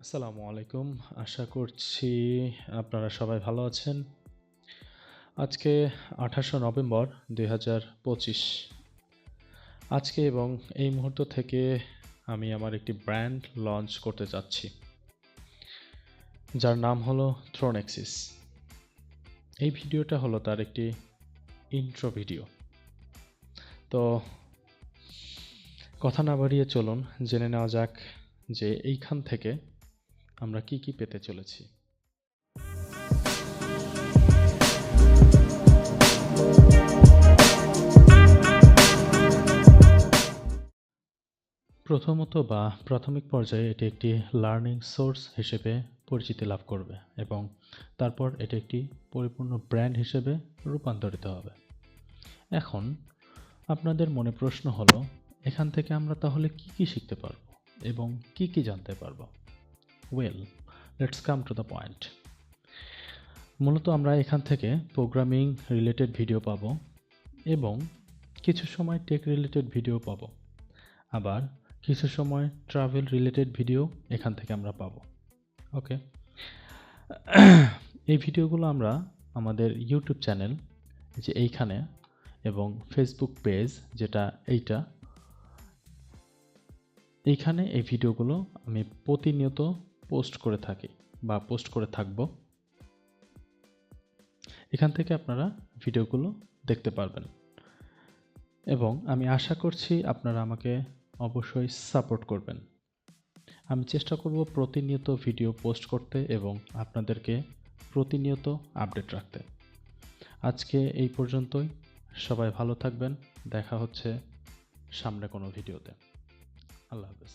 আসসালামু আলাইকুম। আশা করছি আপনারা সবাই ভালো আছেন। আজকে ২৮শে নভেম্বর ২০২৫। আজকে এবং এই মুহূর্ত থেকে আমি আমার একটি ব্র্যান্ড লঞ্চ করতে যাচ্ছি, যার নাম হলো থ্রোনেক্সিস। এই ভিডিওটা হলো তার একটি ইন্ট্রো ভিডিও। তো কথা না বাড়িয়ে চলুন জেনে নেওয়া যাক যে এইখান থেকে আমরা কি কি পেতে চলেছি। প্রথমত বা প্রাথমিক পর্যায়ে এটি একটি লার্নিং সোর্স হিসেবে পরিচিতি লাভ করবে এবং তারপর এটি একটি পরিপূর্ণ ব্র্যান্ড হিসেবে রূপান্তরিত হবে। এখন আপনাদের মনে প্রশ্ন হলো, এখান থেকে আমরা তাহলে কি কি শিখতে পারবো এবং কি কি জানতে পারবো? Well, let's come to the point. মূলত আমরা এখান থেকে প্রোগ্রামিং রিলেটেড ভিডিও পাবো এবং কিছু সময় টেক রিলেটেড ভিডিও পাবো, আবার কিছু সময় ট্রাভেল রিলেটেড ভিডিও এখান থেকে আমরা পাবো। ওকে, এই ভিডিওগুলো আমরা আমাদের ইউটিউব চ্যানেল যে এইখানে এবং ফেসবুক পেজ যেটা এইখানে এই ভিডিওগুলো আমি প্রতিনিয়ত পোস্ট করে থাকি বা পোস্ট করে থাকব। এখান থেকে আপনারা ভিডিওগুলো দেখতে পারবেন এবং আমি আশা করছি আপনারা আমাকে অবশ্যই সাপোর্ট করবেন। আমি চেষ্টা করব প্রতিনিয়ত ভিডিও পোস্ট করতে এবং আপনাদেরকে প্রতিনিয়ত আপডেট রাখতে। আজকে এই পর্যন্তই। সবাই ভালো থাকবেন। দেখা হচ্ছে সামনে কোনো ভিডিওতে। আল্লাহ হাফেজ।